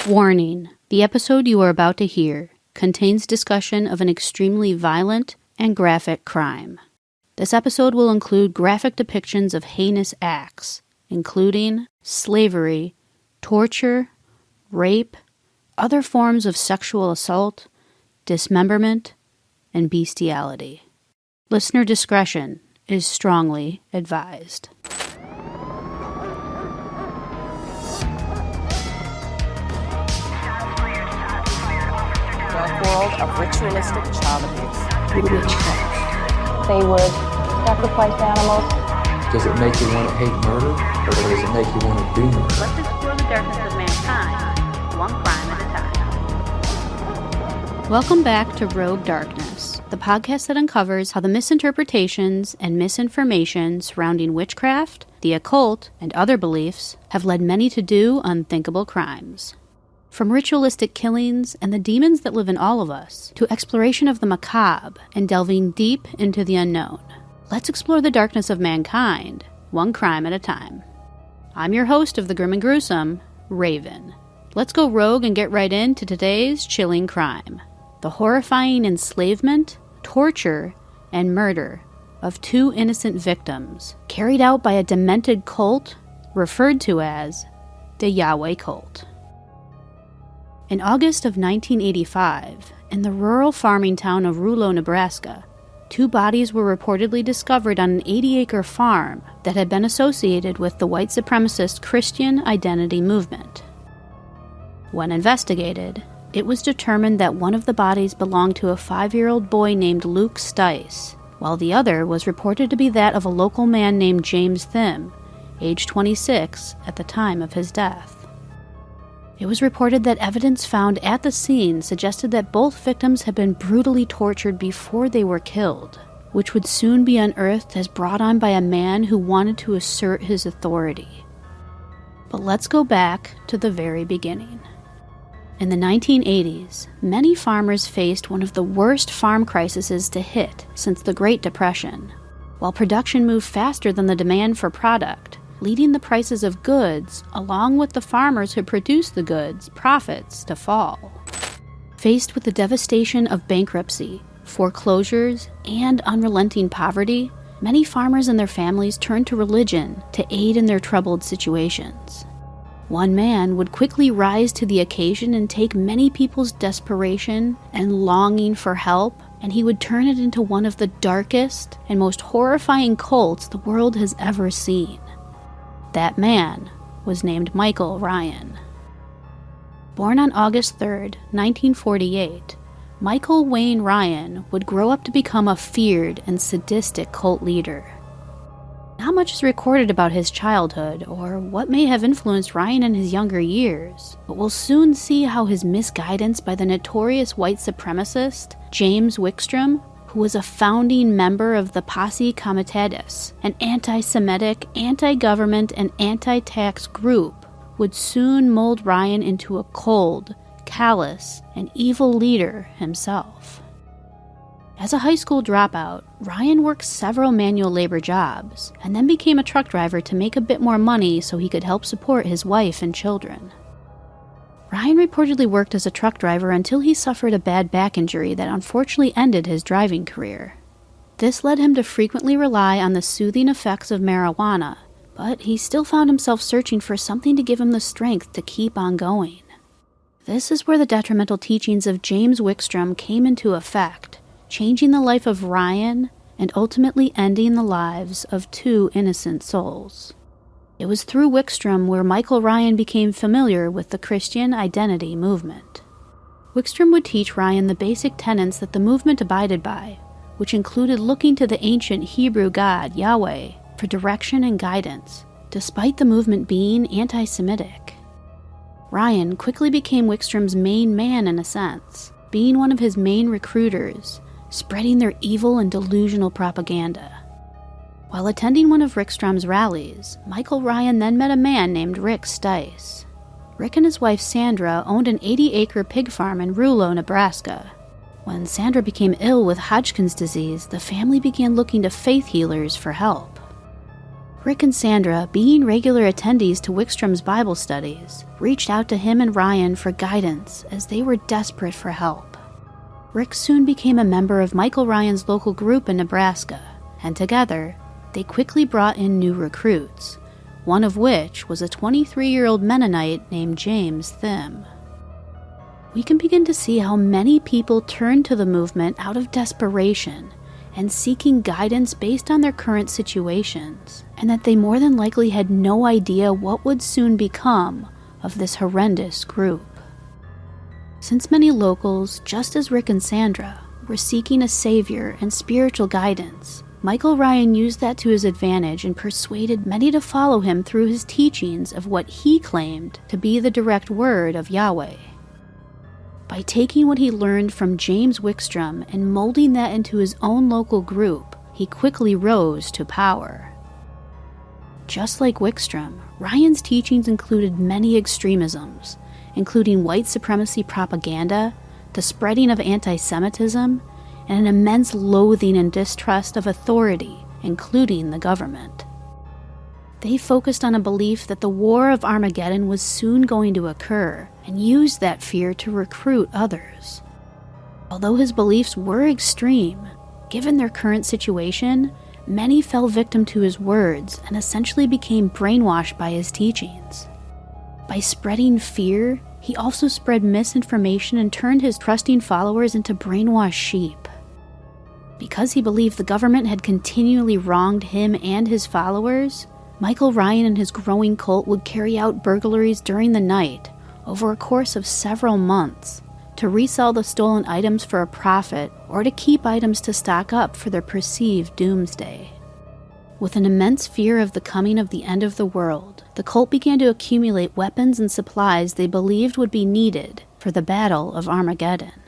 Warning: the episode you are about to hear contains discussion of an extremely violent and graphic crime. This episode will include graphic depictions of heinous acts, including slavery, torture, rape, other forms of sexual assault, dismemberment, and bestiality. Listener discretion is strongly advised. Dark world of ritualistic child abuse. Witchcraft. They would sacrifice animals. Does it make you want to hate murder, or does it make you want to do murder? Let's explore the darkness of mankind, one crime at a time. Welcome back to Rogue Darkness, the podcast that uncovers how the misinterpretations and misinformation surrounding witchcraft, the occult, and other beliefs have led many to do unthinkable crimes. From ritualistic killings and the demons that live in all of us, to exploration of the macabre and delving deep into the unknown. Let's explore the darkness of mankind, one crime at a time. I'm your host of the Grim and Gruesome, Raven. Let's go rogue and get right into today's chilling crime. The horrifying enslavement, torture, and murder of two innocent victims, carried out by a demented cult referred to as the Yahweh cult. In August of 1985, in the rural farming town of Rouleau, Nebraska, two bodies were reportedly discovered on an 80-acre farm that had been associated with the white supremacist Christian identity movement. When investigated, it was determined that one of the bodies belonged to a 5-year-old boy named Luke Stice, while the other was reported to be that of a local man named James Thim, age 26 at the time of his death. It was reported that evidence found at the scene suggested that both victims had been brutally tortured before they were killed, which would soon be unearthed as brought on by a man who wanted to assert his authority. But let's go back to the very beginning. In the 1980s, many farmers faced one of the worst farm crises to hit since the Great Depression, while production moved faster than the demand for product, leading the prices of goods, along with the farmers who produced the goods, profits to fall. Faced with the devastation of bankruptcy, foreclosures, and unrelenting poverty, many farmers and their families turned to religion to aid in their troubled situations. One man would quickly rise to the occasion and take many people's desperation and longing for help, and he would turn it into one of the darkest and most horrifying cults the world has ever seen. That man was named Michael Ryan. Born on August 3rd, 1948, Michael Wayne Ryan would grow up to become a feared and sadistic cult leader. Not much is recorded about his childhood or what may have influenced Ryan in his younger years, but we'll soon see how his misguidance by the notorious white supremacist James Wickstrom, who was a founding member of the Posse Comitatus, an anti-Semitic, anti-government, and anti-tax group, would soon mold Ryan into a cold, callous, and evil leader himself. As a high school dropout, Ryan worked several manual labor jobs, and then became a truck driver to make a bit more money so he could help support his wife and children. Ryan reportedly worked as a truck driver until he suffered a bad back injury that unfortunately ended his driving career. This led him to frequently rely on the soothing effects of marijuana, but he still found himself searching for something to give him the strength to keep on going. This is where the detrimental teachings of James Wickstrom came into effect, changing the life of Ryan and ultimately ending the lives of two innocent souls. It was through Wickstrom where Michael Ryan became familiar with the Christian identity movement. Wickstrom would teach Ryan the basic tenets that the movement abided by, which included looking to the ancient Hebrew god, Yahweh, for direction and guidance, despite the movement being anti-Semitic. Ryan quickly became Wickstrom's main man in a sense, being one of his main recruiters, spreading their evil and delusional propaganda. While attending one of Wickstrom's rallies, Michael Ryan then met a man named Rick Stice. Rick and his wife Sandra owned an 80-acre pig farm in Rouleau, Nebraska. When Sandra became ill with Hodgkin's disease, the family began looking to faith healers for help. Rick and Sandra, being regular attendees to Wickstrom's Bible studies, reached out to him and Ryan for guidance as they were desperate for help. Rick soon became a member of Michael Ryan's local group in Nebraska, and together, they quickly brought in new recruits, one of which was a 23-year-old Mennonite named James Thim. We can begin to see how many people turned to the movement out of desperation and seeking guidance based on their current situations, and that they more than likely had no idea what would soon become of this horrendous group. Since many locals, just as Rick and Sandra, were seeking a savior and spiritual guidance, Michael Ryan used that to his advantage and persuaded many to follow him through his teachings of what he claimed to be the direct word of Yahweh. By taking what he learned from James Wickstrom and molding that into his own local group, he quickly rose to power. Just like Wickstrom, Ryan's teachings included many extremisms, including white supremacy propaganda, the spreading of anti-Semitism, and an immense loathing and distrust of authority, including the government. They focused on a belief that the war of Armageddon was soon going to occur, and used that fear to recruit others. Although his beliefs were extreme, given their current situation, many fell victim to his words and essentially became brainwashed by his teachings. By spreading fear, he also spread misinformation and turned his trusting followers into brainwashed sheep. Because he believed the government had continually wronged him and his followers, Michael Ryan and his growing cult would carry out burglaries during the night over a course of several months to resell the stolen items for a profit or to keep items to stock up for their perceived doomsday. With an immense fear of the coming of the end of the world, the cult began to accumulate weapons and supplies they believed would be needed for the Battle of Armageddon.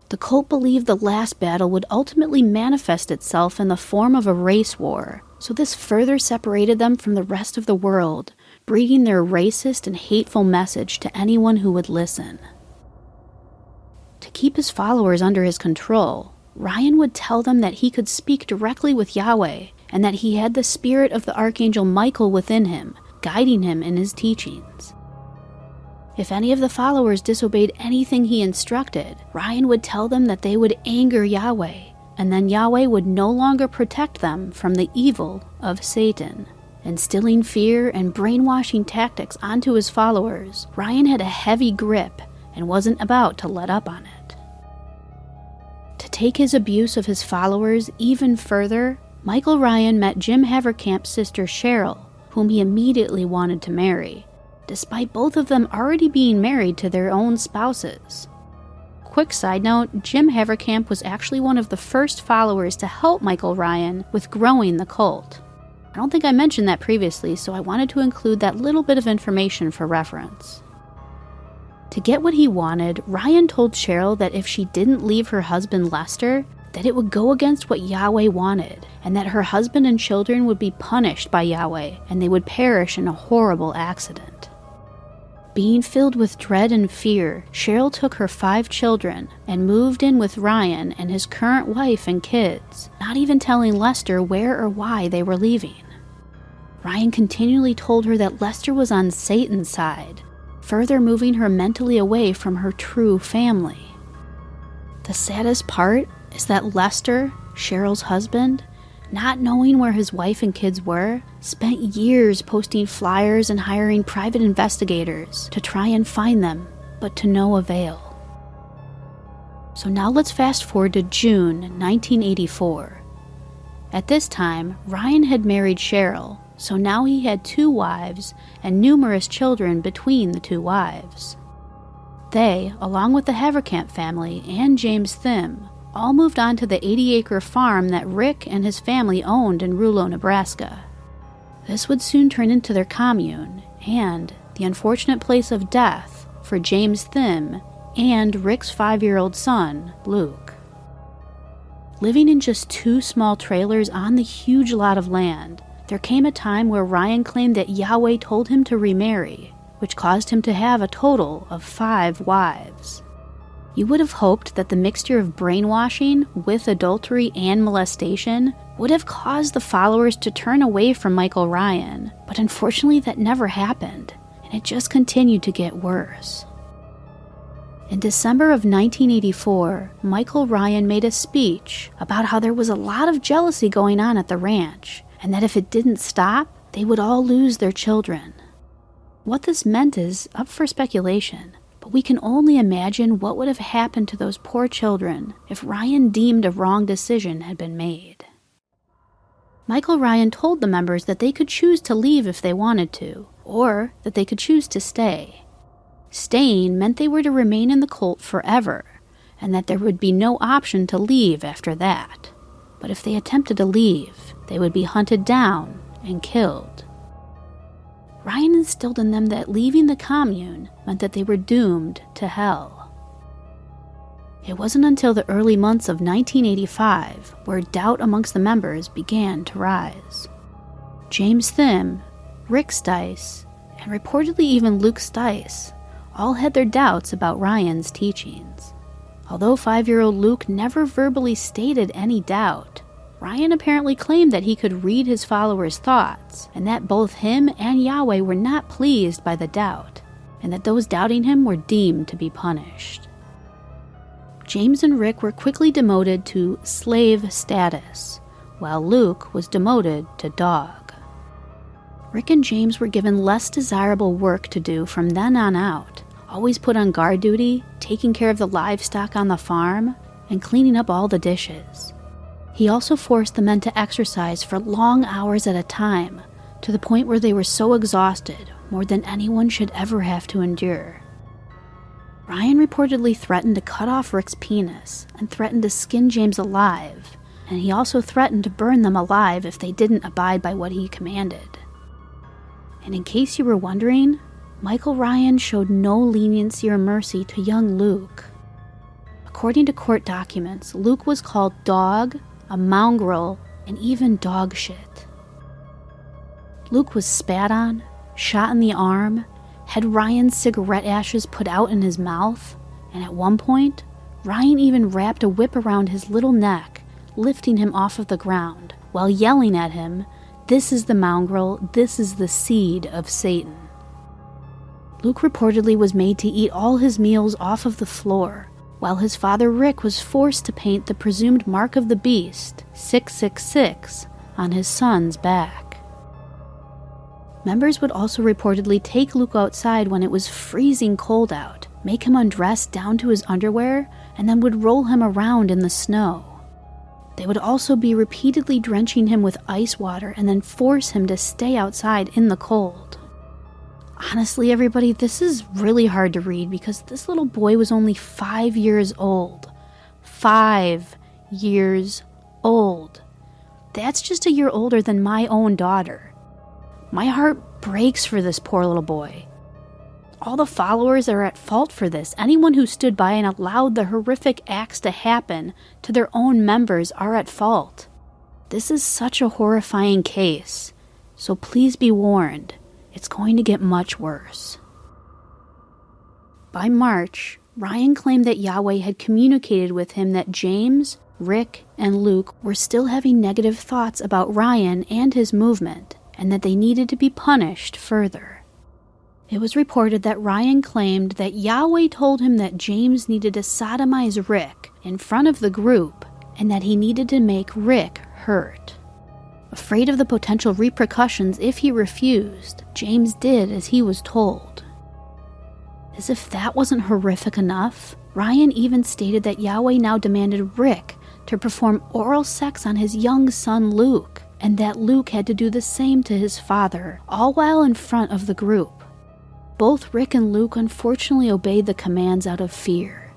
The cult believed the last battle would ultimately manifest itself in the form of a race war, so this further separated them from the rest of the world, breeding their racist and hateful message to anyone who would listen. To keep his followers under his control, Ryan would tell them that he could speak directly with Yahweh, and that he had the spirit of the Archangel Michael within him, guiding him in his teachings. If any of the followers disobeyed anything he instructed, Ryan would tell them that they would anger Yahweh, and then Yahweh would no longer protect them from the evil of Satan. Instilling fear and brainwashing tactics onto his followers, Ryan had a heavy grip and wasn't about to let up on it. To take his abuse of his followers even further, Michael Ryan met Jim Haverkamp's sister Cheryl, whom he immediately wanted to marry, despite both of them already being married to their own spouses. Quick side note, Jim Haverkamp was actually one of the first followers to help Michael Ryan with growing the cult. I don't think I mentioned that previously, so I wanted to include that little bit of information for reference. To get what he wanted, Ryan told Cheryl that if she didn't leave her husband Lester, that it would go against what Yahweh wanted, and that her husband and children would be punished by Yahweh, and they would perish in a horrible accident. Being filled with dread and fear, Cheryl took her 5 children and moved in with Ryan and his current wife and kids, not even telling Lester where or why they were leaving. Ryan continually told her that Lester was on Satan's side, further moving her mentally away from her true family. The saddest part is that Lester, Cheryl's husband, not knowing where his wife and kids were, spent years posting flyers and hiring private investigators to try and find them, but to no avail. So now let's fast forward to June 1984. At this time, Ryan had married Cheryl, so now he had 2 wives and numerous children between the 2 wives. They, along with the Haverkamp family and James Thim, all moved on to the 80-acre farm that Rick and his family owned in Rouleau, Nebraska. This would soon turn into their commune, and the unfortunate place of death for James Thim and Rick's 5-year-old son, Luke. Living in just 2 small trailers on the huge lot of land, there came a time where Ryan claimed that Yahweh told him to remarry, which caused him to have a total of 5 wives. You would have hoped that the mixture of brainwashing with adultery and molestation would have caused the followers to turn away from Michael Ryan, but unfortunately that never happened, and it just continued to get worse. In December of 1984, Michael Ryan made a speech about how there was a lot of jealousy going on at the ranch, and that if it didn't stop, they would all lose their children. What this meant is up for speculation, but we can only imagine what would have happened to those poor children if Ryan deemed a wrong decision had been made. Michael Ryan told the members that they could choose to leave if they wanted to, or that they could choose to stay. Staying meant they were to remain in the cult forever, and that there would be no option to leave after that. But if they attempted to leave, they would be hunted down and killed. Ryan instilled in them that leaving the commune meant that they were doomed to hell. It wasn't until the early months of 1985 where doubt amongst the members began to rise. James Thim, Rick Stice, and reportedly even Luke Stice all had their doubts about Ryan's teachings. Although 5-year-old Luke never verbally stated any doubt, Ryan apparently claimed that he could read his followers' thoughts, and that both him and Yahweh were not pleased by the doubt, and that those doubting him were deemed to be punished. James and Rick were quickly demoted to slave status, while Luke was demoted to dog. Rick and James were given less desirable work to do from then on out, always put on guard duty, taking care of the livestock on the farm, and cleaning up all the dishes. He also forced the men to exercise for long hours at a time, to the point where they were so exhausted, more than anyone should ever have to endure. Ryan reportedly threatened to cut off Rick's penis, and threatened to skin James alive, and he also threatened to burn them alive if they didn't abide by what he commanded. And in case you were wondering, Michael Ryan showed no leniency or mercy to young Luke. According to court documents, Luke was called dog, a mongrel, and even dog shit. Luke was spat on, shot in the arm, had Ryan's cigarette ashes put out in his mouth, and at one point, Ryan even wrapped a whip around his little neck, lifting him off of the ground, while yelling at him, "This is the mongrel, this is the seed of Satan." Luke reportedly was made to eat all his meals off of the floor, while his father Rick was forced to paint the presumed mark of the beast, 666, on his son's back. Members would also reportedly take Luke outside when it was freezing cold out, make him undress down to his underwear, and then would roll him around in the snow. They would also be repeatedly drenching him with ice water and then force him to stay outside in the cold. Honestly, everybody, this is really hard to read because this little boy was only 5 years old. 5 years old. That's just a year older than my own daughter. My heart breaks for this poor little boy. All the followers are at fault for this. Anyone who stood by and allowed the horrific acts to happen to their own members are at fault. This is such a horrifying case, so please be warned. It's going to get much worse. By March, Ryan claimed that Yahweh had communicated with him that James, Rick, and Luke were still having negative thoughts about Ryan and his movement, and that they needed to be punished further. It was reported that Ryan claimed that Yahweh told him that James needed to sodomize Rick in front of the group, and that he needed to make Rick hurt. Afraid of the potential repercussions if he refused, James did as he was told. As if that wasn't horrific enough, Ryan even stated that Yahweh now demanded Rick to perform oral sex on his young son Luke, and that Luke had to do the same to his father, all while in front of the group. Both Rick and Luke unfortunately obeyed the commands out of fear.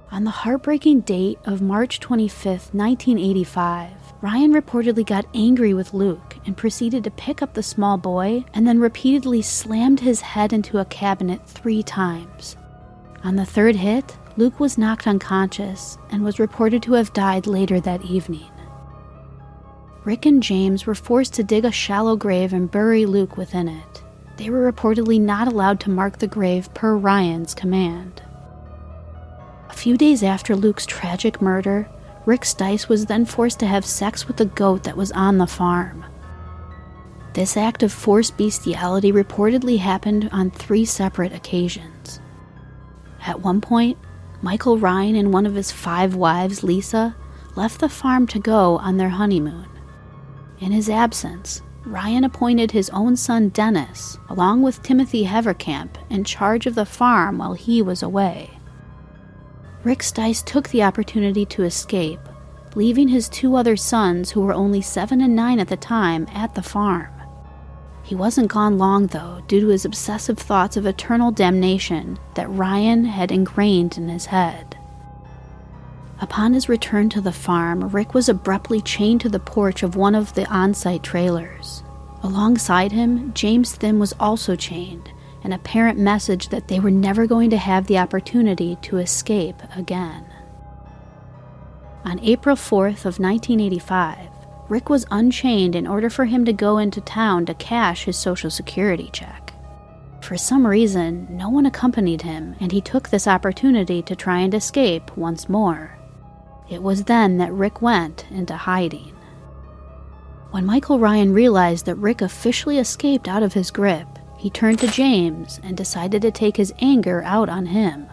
On the heartbreaking date of March 25, 1985, Ryan reportedly got angry with Luke and proceeded to pick up the small boy and then repeatedly slammed his head into a cabinet 3 times. On the 3rd hit, Luke was knocked unconscious and was reported to have died later that evening. Rick and James were forced to dig a shallow grave and bury Luke within it. They were reportedly not allowed to mark the grave per Ryan's command. few days after Luke's tragic murder, Rick Stice was then forced to have sex with the goat that was on the farm. This act of forced bestiality reportedly happened on 3 separate occasions. At one point, Michael Ryan and one of his 5 wives, Lisa, left the farm to go on their honeymoon. In his absence, Ryan appointed his own son Dennis, along with Timothy Heverkamp, in charge of the farm while he was away. Rick Stice took the opportunity to escape, leaving his 2 other sons, who were only 7 and 9 at the time, at the farm. He wasn't gone long, though, due to his obsessive thoughts of eternal damnation that Ryan had ingrained in his head. Upon his return to the farm, Rick was abruptly chained to the porch of one of the on-site trailers. Alongside him, James Thim was also chained, an apparent message that they were never going to have the opportunity to escape again. On April 4th of 1985, Rick was unchained in order for him to go into town to cash his Social Security check. For some reason, no one accompanied him, and he took this opportunity to try and escape once more. It was then that Rick went into hiding. When Michael Ryan realized that Rick officially escaped out of his grip, he turned to James and decided to take his anger out on him.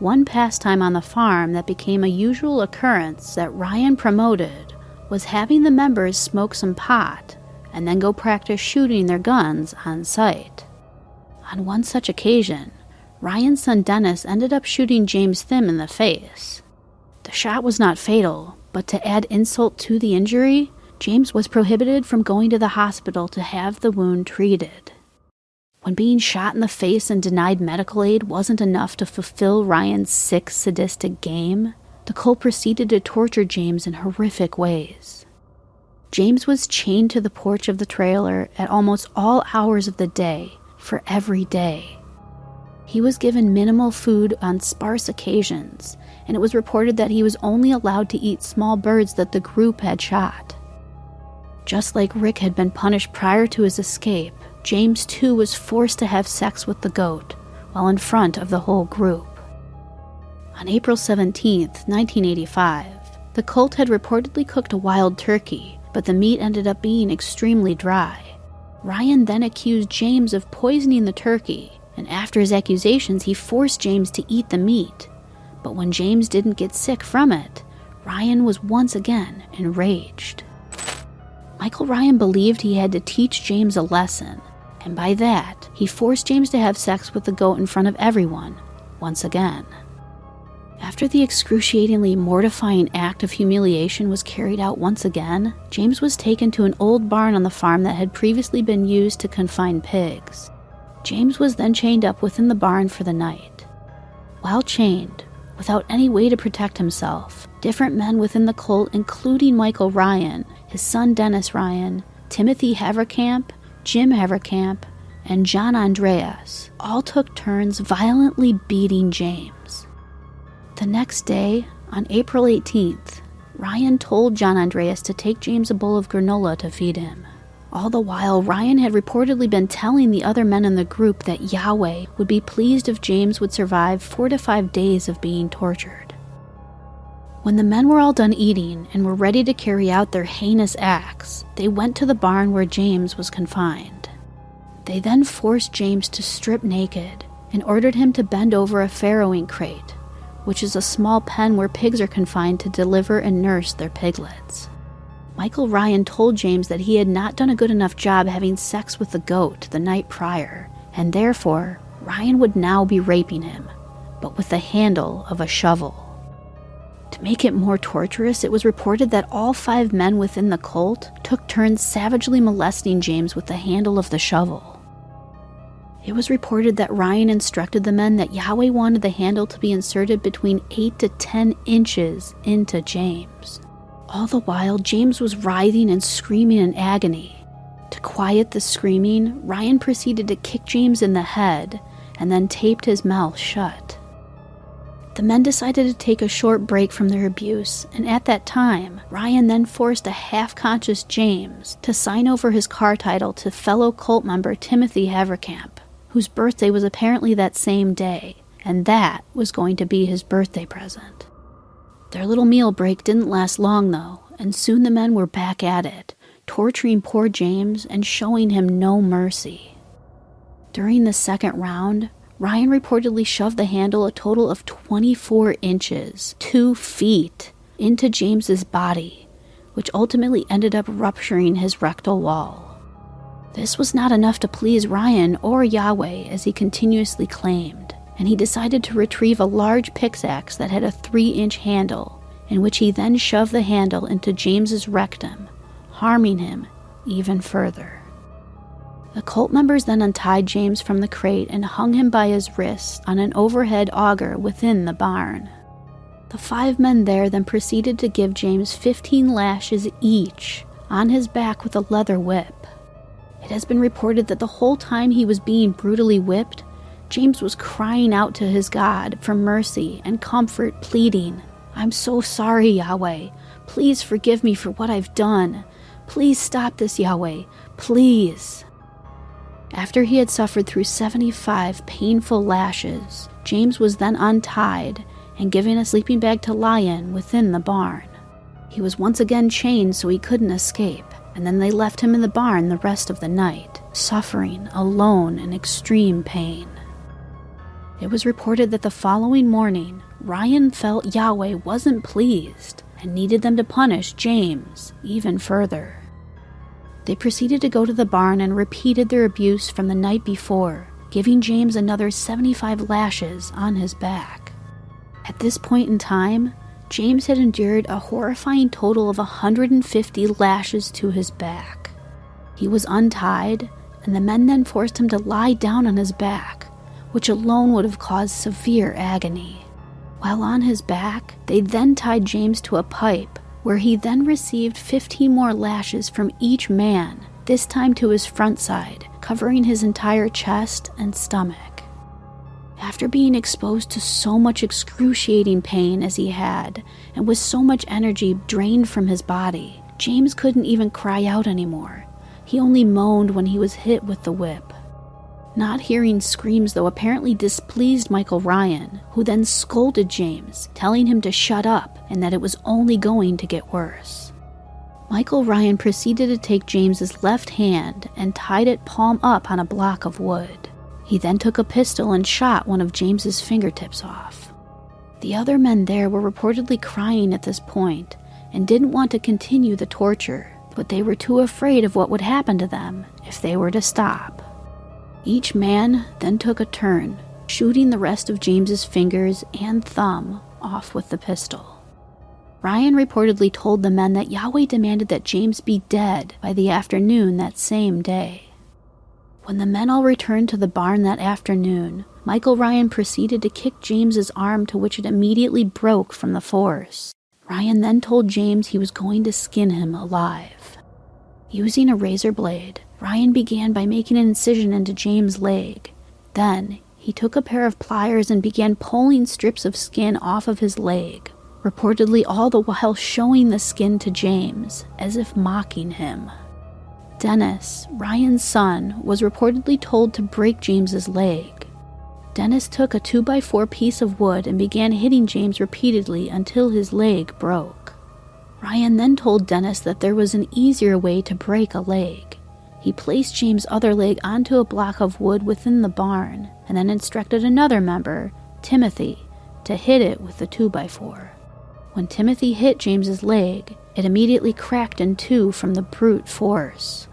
One pastime on the farm that became a usual occurrence that Ryan promoted was having the members smoke some pot and then go practice shooting their guns on site. On one such occasion, Ryan's son Dennis ended up shooting James Thim in the face. The shot was not fatal, but to add insult to the injury, James was prohibited from going to the hospital to have the wound treated. When being shot in the face and denied medical aid wasn't enough to fulfill Ryan's sick, sadistic game, the cult proceeded to torture James in horrific ways. James was chained to the porch of the trailer at almost all hours of the day for every day. He was given minimal food on sparse occasions, and it was reported that he was only allowed to eat small birds that the group had shot. Just like Rick had been punished prior to his escape, James too was forced to have sex with the goat while in front of the whole group. On April 17, 1985, the cult had reportedly cooked a wild turkey, but the meat ended up being extremely dry. Ryan then accused James of poisoning the turkey, and after his accusations, he forced James to eat the meat. But when James didn't get sick from it, Ryan was once again enraged. Michael Ryan believed he had to teach James a lesson, and by that, he forced James to have sex with the goat in front of everyone, once again. After the excruciatingly mortifying act of humiliation was carried out once again, James was taken to an old barn on the farm that had previously been used to confine pigs. James was then chained up within the barn for the night. While chained, without any way to protect himself, different men within the cult, including Michael Ryan, his son Dennis Ryan, Timothy Heverkamp, Jim Heverkamp, and John Andreas, all took turns violently beating James. The next day, on April 18th, Ryan told John Andreas to take James a bowl of granola to feed him. All the while, Ryan had reportedly been telling the other men in the group that Yahweh would be pleased if James would survive 4 to 5 days of being tortured. When the men were all done eating and were ready to carry out their heinous acts, they went to the barn where James was confined. They then forced James to strip naked and ordered him to bend over a farrowing crate, which is a small pen where pigs are confined to deliver and nurse their piglets. Michael Ryan told James that he had not done a good enough job having sex with the goat the night prior, and therefore, Ryan would now be raping him, but with the handle of a shovel. To make it more torturous, it was reported that all 5 men within the cult took turns savagely molesting James with the handle of the shovel. It was reported that Ryan instructed the men that Yahweh wanted the handle to be inserted between 8 to 10 inches into James. All the while, James was writhing and screaming in agony. To quiet the screaming, Ryan proceeded to kick James in the head and then taped his mouth shut. The men decided to take a short break from their abuse, and at that time, Ryan then forced a half-conscious James to sign over his car title to fellow cult member Timothy Heverkamp, whose birthday was apparently that same day, and that was going to be his birthday present. Their little meal break didn't last long, though, and soon the men were back at it, torturing poor James and showing him no mercy. During the second round, Ryan reportedly shoved the handle a total of 24 inches, 2 feet, into James's body, which ultimately ended up rupturing his rectal wall. This was not enough to please Ryan or Yahweh, as he continuously claimed, and he decided to retrieve a large pickaxe that had a 3-inch handle, in which he then shoved the handle into James's rectum, harming him even further. The cult members then untied James from the crate and hung him by his wrists on an overhead auger within the barn. The 5 men there then proceeded to give James 15 lashes each on his back with a leather whip. It has been reported that the whole time he was being brutally whipped, James was crying out to his God for mercy and comfort, pleading, "I'm so sorry, Yahweh. Please forgive me for what I've done. Please stop this, Yahweh. Please." After he had suffered through 75 painful lashes, James was then untied and given a sleeping bag to lie in within the barn. He was once again chained so he couldn't escape, and then they left him in the barn the rest of the night, suffering alone in extreme pain. It was reported that the following morning, Ryan felt Yahweh wasn't pleased and needed them to punish James even further. They proceeded to go to the barn and repeated their abuse from the night before, giving James another 75 lashes on his back. At this point in time, James had endured a horrifying total of 150 lashes to his back. He was untied, and the men then forced him to lie down on his back, which alone would have caused severe agony. While on his back, they then tied James to a pipe, where he then received 15 more lashes from each man, this time to his front side, covering his entire chest and stomach. After being exposed to so much excruciating pain as he had, and with so much energy drained from his body, James couldn't even cry out anymore. He only moaned when he was hit with the whip. Not hearing screams, though, apparently displeased Michael Ryan, who then scolded James, telling him to shut up and that it was only going to get worse. Michael Ryan proceeded to take James's left hand and tied it palm up on a block of wood. He then took a pistol and shot one of James's fingertips off. The other men there were reportedly crying at this point and didn't want to continue the torture, but they were too afraid of what would happen to them if they were to stop. Each man then took a turn, shooting the rest of James's fingers and thumb off with the pistol. Ryan reportedly told the men that Yahweh demanded that James be dead by the afternoon that same day. When the men all returned to the barn that afternoon, Michael Ryan proceeded to kick James's arm, to which it immediately broke from the force. Ryan then told James he was going to skin him alive. Using a razor blade, Ryan began by making an incision into James' leg. Then, he took a pair of pliers and began pulling strips of skin off of his leg, reportedly all the while showing the skin to James, as if mocking him. Dennis, Ryan's son, was reportedly told to break James's leg. Dennis took a 2x4 piece of wood and began hitting James repeatedly until his leg broke. Ryan then told Dennis that there was an easier way to break a leg. He placed James' other leg onto a block of wood within the barn, and then instructed another member, Timothy, to hit it with the 2x4. When Timothy hit James's leg, it immediately cracked in two from the brute force.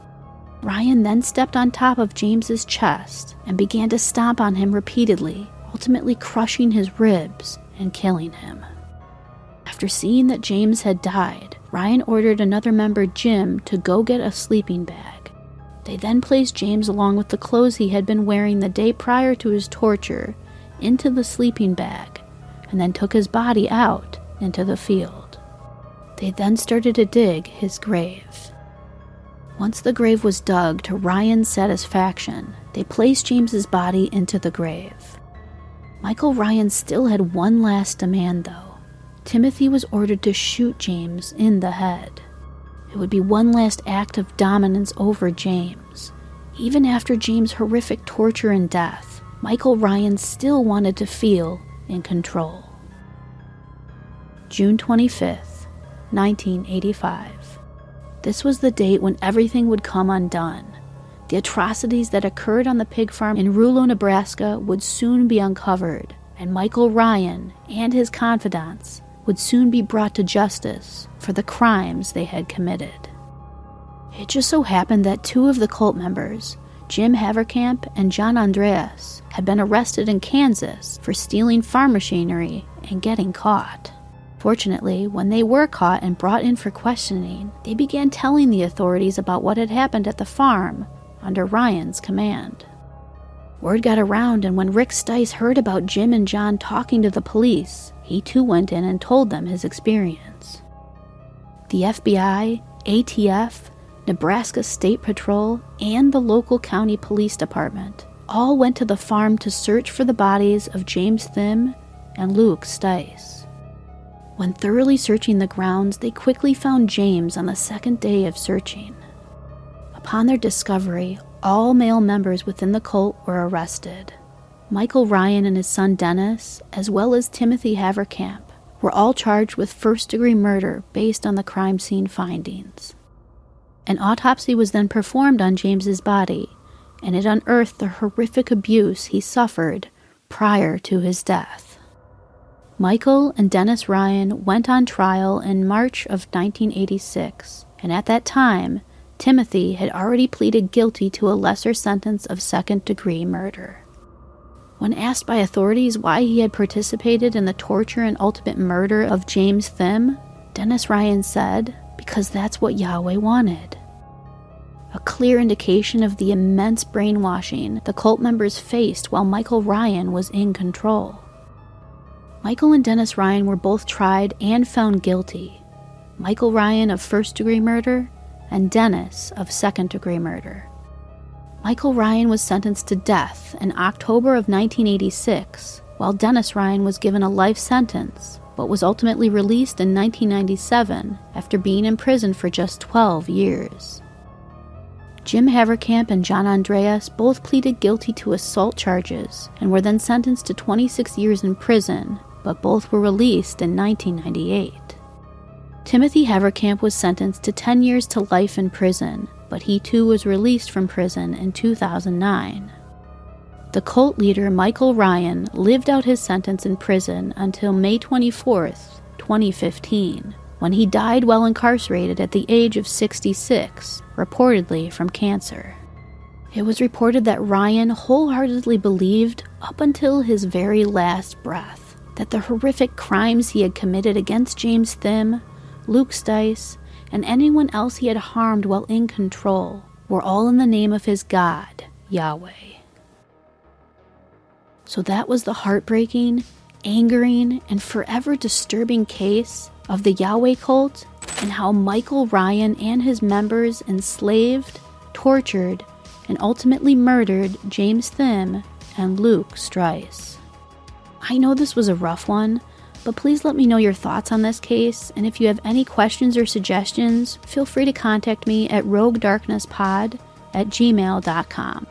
Ryan then stepped on top of James's chest and began to stomp on him repeatedly, ultimately crushing his ribs and killing him. After seeing that James had died, Ryan ordered another member, Jim, to go get a sleeping bag. They then placed James along with the clothes he had been wearing the day prior to his torture into the sleeping bag, and then took his body out into the field. They then started to dig his grave. Once the grave was dug to Ryan's satisfaction, they placed James's body into the grave. Michael Ryan still had one last demand, though. Timothy was ordered to shoot James in the head. It would be one last act of dominance over James. Even after James' horrific torture and death, Michael Ryan still wanted to feel in control. June 25th, 1985. This was the date when everything would come undone. The atrocities that occurred on the pig farm in Rouleau, Nebraska would soon be uncovered, and Michael Ryan and his confidants would soon be brought to justice for the crimes they had committed. It just so happened that two of the cult members, Jim Haverkamp and John Andreas, had been arrested in Kansas for stealing farm machinery and getting caught. Fortunately, when they were caught and brought in for questioning, they began telling the authorities about what had happened at the farm under Ryan's command. Word got around, and when Rick Stice heard about Jim and John talking to the police, he too went in and told them his experience. The FBI, ATF, Nebraska State Patrol, and the local county police department all went to the farm to search for the bodies of James Thim and Luke Stice. When thoroughly searching the grounds, they quickly found James on the second day of searching. Upon their discovery, all male members within the cult were arrested. Michael Ryan and his son Dennis, as well as Timothy Haverkamp, were all charged with first-degree murder based on the crime scene findings. An autopsy was then performed on James's body, and it unearthed the horrific abuse he suffered prior to his death. Michael and Dennis Ryan went on trial in March of 1986, and at that time, Timothy had already pleaded guilty to a lesser sentence of second-degree murder. When asked by authorities why he had participated in the torture and ultimate murder of James Thim, Dennis Ryan said, "Because that's what Yahweh wanted." A clear indication of the immense brainwashing the cult members faced while Michael Ryan was in control. Michael and Dennis Ryan were both tried and found guilty. Michael Ryan of first-degree murder and Dennis of second-degree murder. Michael Ryan was sentenced to death in October of 1986, while Dennis Ryan was given a life sentence, but was ultimately released in 1997 after being in prison for just 12 years. Jim Haverkamp and John Andreas both pleaded guilty to assault charges and were then sentenced to 26 years in prison, but both were released in 1998. Timothy Haverkamp was sentenced to 10 years to life in prison, but he too was released from prison in 2009. The cult leader Michael Ryan lived out his sentence in prison until May 24th, 2015, when he died while incarcerated at the age of 66, reportedly from cancer. It was reported that Ryan wholeheartedly believed, up until his very last breath, that the horrific crimes he had committed against James Thim, Luke Stice, and anyone else he had harmed while in control were all in the name of his God, Yahweh. So that was the heartbreaking, angering, and forever disturbing case of the Yahweh cult and how Michael Ryan and his members enslaved, tortured, and ultimately murdered James Thim and Luke Stice. I know this was a rough one, but please let me know your thoughts on this case, and if you have any questions or suggestions, feel free to contact me at roguedarknesspod@gmail.com.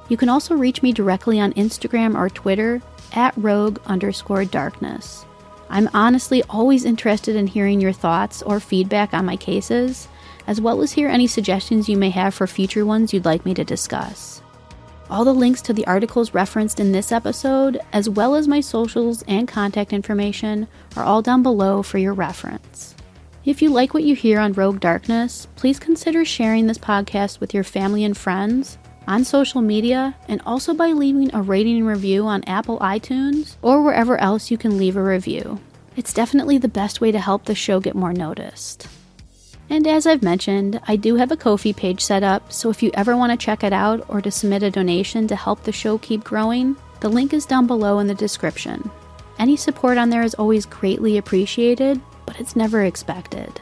You can also reach me directly on Instagram or Twitter at rogue_darkness. I'm honestly always interested in hearing your thoughts or feedback on my cases, as well as hear any suggestions you may have for future ones you'd like me to discuss. All the links to the articles referenced in this episode, as well as my socials and contact information, are all down below for your reference. If you like what you hear on Rogue Darkness, please consider sharing this podcast with your family and friends, on social media, and also by leaving a rating and review on Apple iTunes or wherever else you can leave a review. It's definitely the best way to help the show get more noticed. And as I've mentioned, I do have a Ko-fi page set up, so if you ever want to check it out or to submit a donation to help the show keep growing, the link is down below in the description. Any support on there is always greatly appreciated, but it's never expected.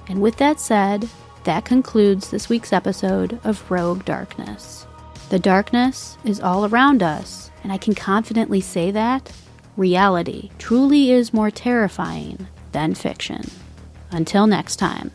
And with that said, that concludes this week's episode of Rogue Darkness. The darkness is all around us, and I can confidently say that reality truly is more terrifying than fiction. Until next time.